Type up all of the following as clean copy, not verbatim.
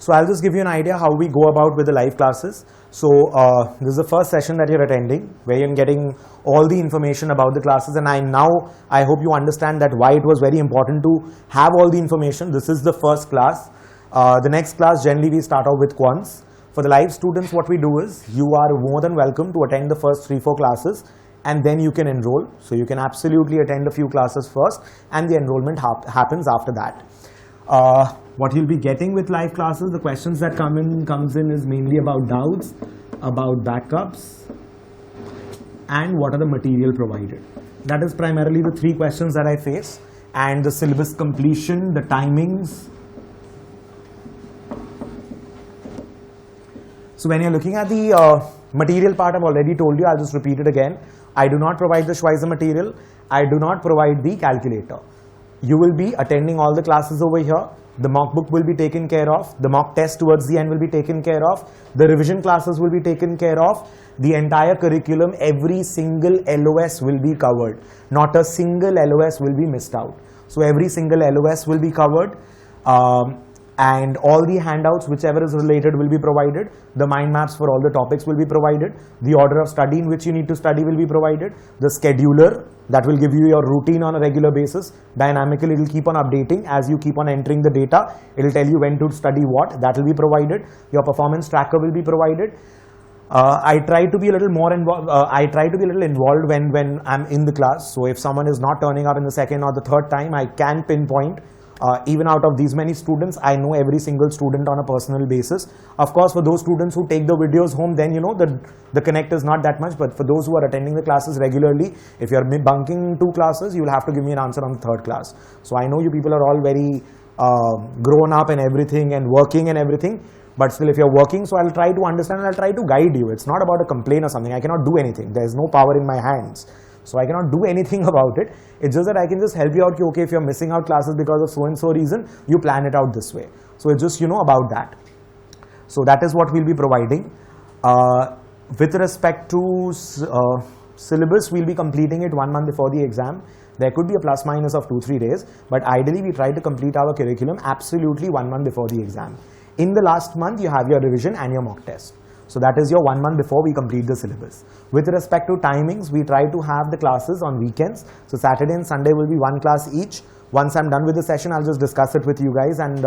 So I'll just give you an idea how we go about with the live classes. So this is the first session that you're attending, where you're getting all the information about the classes, and I hope you understand that why it was very important to have all the information. This is the first class. The next class, generally we start off with quants. For the live students, what we do is, you are more than welcome to attend the first 3-4 classes, and then you can enroll. So you can absolutely attend a few classes first, and the enrollment happens after that. What you'll be getting with live classes, the questions that comes in is mainly about doubts, about backups, and what are the material provided. That is primarily the 3 questions that I face, and the syllabus completion, the timings. So when you're looking at the material part, I've already told you, I'll just repeat it again. I do not provide the Schweizer material. I do not provide the calculator. You will be attending all the classes over here. The mock book will be taken care of. The mock test towards the end will be taken care of. The revision classes will be taken care of. The entire curriculum, every single LOS will be covered. Not a single LOS will be missed out. So every single LOS will be covered. And all the handouts, whichever is related, will be provided. The mind maps for all the topics will be provided. The order of study in which you need to study will be provided. The scheduler that will give you your routine on a regular basis. Dynamically, it will keep on updating as you keep on entering the data. It will tell you when to study what. That will be provided. Your performance tracker will be provided. I try to be a little more involved. I try to be a little involved when I'm in the class. So if someone is not turning up in the second or the third time, I can pinpoint. Even out of these many students, I know every single student on a personal basis. Of course, for those students who take the videos home, then the connect is not that much. But for those who are attending the classes regularly, if you're bunking 2 classes, you'll have to give me an answer on the 3rd class. So I know you people are all very grown up and everything and working and everything. But still, if you're working, so I'll try to understand and I'll try to guide you. It's not about a complaint or something. I cannot do anything. There's no power in my hands. So I cannot do anything about it. It's just that I can just help you out. Okay, if you're missing out classes because of so and so reason, you plan it out this way. So it's just, about that. So that is what we'll be providing. With respect to syllabus, we'll be completing it 1 month before the exam. There could be a plus minus of 2-3 days, but ideally we try to complete our curriculum absolutely 1 month before the exam. In the last month, you have your revision and your mock test. So that is your 1 month before we complete the syllabus. With respect to timings, we try to have the classes on weekends. So Saturday and Sunday will be 1 class each. Once I'm done with the session, I'll just discuss it with you guys, and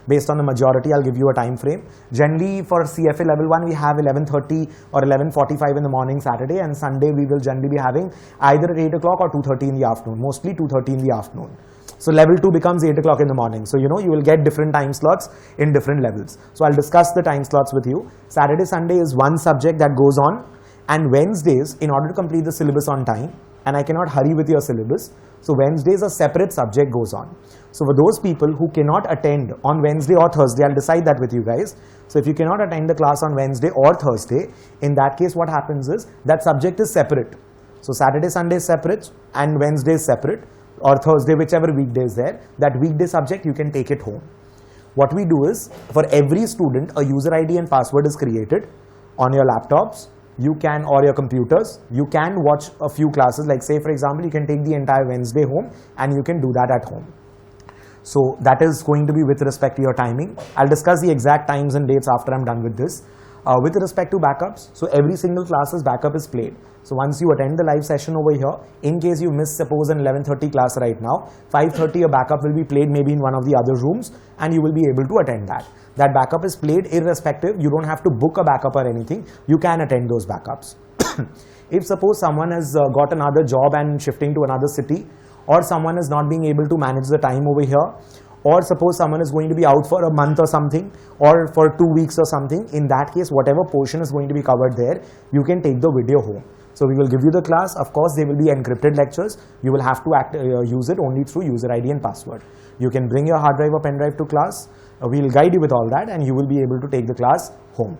based on the majority, I'll give you a time frame. Generally for CFA level 1, we have 11:30 or 11:45 in the morning Saturday, and Sunday we will generally be having either at 8 o'clock or 2:30 in the afternoon, mostly 2:30 in the afternoon. So level 2 becomes 8 o'clock in the morning. So you will get different time slots in different levels. So I'll discuss the time slots with you. Saturday, Sunday is one subject that goes on, and Wednesdays, in order to complete the syllabus on time, and I cannot hurry with your syllabus, so Wednesdays a separate subject goes on. So for those people who cannot attend on Wednesday or Thursday, I'll decide that with you guys. So if you cannot attend the class on Wednesday or Thursday, in that case what happens is that subject is separate. So Saturday, Sunday is separate, and Wednesday is separate, or Thursday, whichever weekday is there. That weekday subject you can take it home. What we do is, for every student, a user ID and password is created on your laptops. You can, or your computers, you can watch a few classes. Like say for example, you can take the entire Wednesday home and you can do that at home. So that is going to be with respect to your timing. I'll discuss the exact times and dates after I'm done with this. With respect to backups, so every single class's backup is played. So once you attend the live session over here, in case you miss suppose an 11:30 class right now, 5:30 a backup will be played maybe in one of the other rooms, and you will be able to attend that. That backup is played irrespective. You don't have to book a backup or anything. You can attend those backups. If suppose someone has got another job and shifting to another city, or someone is not being able to manage the time over here, or suppose someone is going to be out for a month or something, or for 2 weeks or something, in that case whatever portion is going to be covered there, you can take the video home. So we will give you the class. Of course they will be encrypted lectures. You will have to use it only through user ID and password. You can bring your hard drive or pen drive to class. We will guide you with all that, and you will be able to take the class home.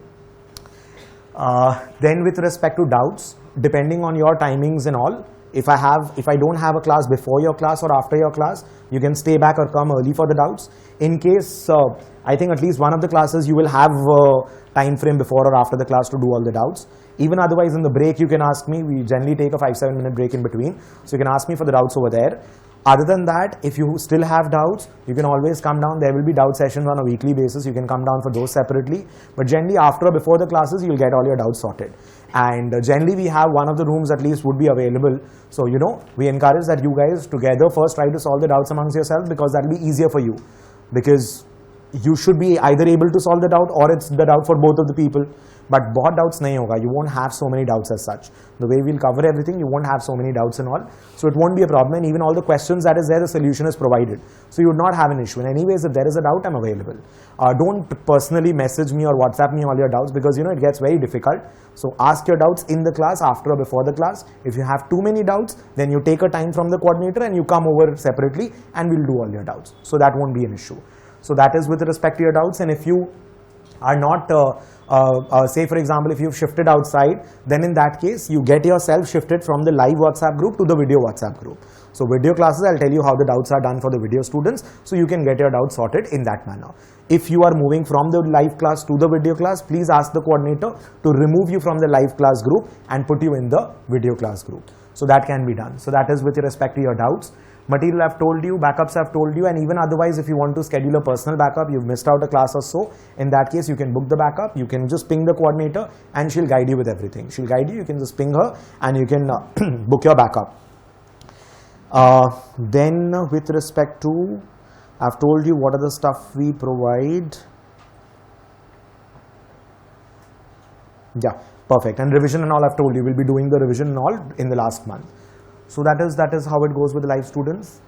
Then with respect to doubts, depending on your timings and all, if I don't have a class before your class or after your class, you can stay back or come early for the doubts. In case, I think at least one of the classes you will have time frame before or after the class to do all the doubts. Even otherwise in the break you can ask me. We generally take a 5-7 minute break in between. So you can ask me for the doubts over there. Other than that, if you still have doubts, you can always come down. There will be doubt sessions on a weekly basis. You can come down for those separately. But generally, after or before the classes, you'll get all your doubts sorted. And generally, we have one of the rooms at least would be available. So, you know, we encourage that you guys together first try to solve the doubts amongst yourselves, because that will be easier for you. Because you should be either able to solve the doubt or it's the doubt for both of the people. But बहुत doubts नहीं होगा. You won't have so many doubts as such. The way we'll cover everything, you won't have so many doubts and all. So it won't be a problem. And even all the questions that is there, the solution is provided. So you would not have an issue. And anyways, if there is a doubt, I'm available. Don't personally message me or WhatsApp me all your doubts, because you know it gets very difficult. So ask your doubts in the class, after or before the class. If you have too many doubts, then you take a time from the coordinator and you come over separately and we'll do all your doubts. So that won't be an issue. So that is with respect to your doubts. And if you are not, say for example, if you've shifted outside, then in that case, you get yourself shifted from the live WhatsApp group to the video WhatsApp group. So video classes, I'll tell you how the doubts are done for the video students, so you can get your doubts sorted in that manner. If you are moving from the live class to the video class, please ask the coordinator to remove you from the live class group and put you in the video class group. So that can be done. So that is with respect to your doubts. Material I've told you, backups I've told you, and even otherwise if you want to schedule a personal backup, you've missed out a class or so, in that case you can book the backup. You can just ping the coordinator and she'll guide you with everything. She'll guide you, you can just ping her and you can book your backup. Then with respect to, I've told you what are the stuff we provide. Yeah, perfect. And revision and all I've told you, we'll be doing the revision and all in the last month. So that is how it goes with the live students.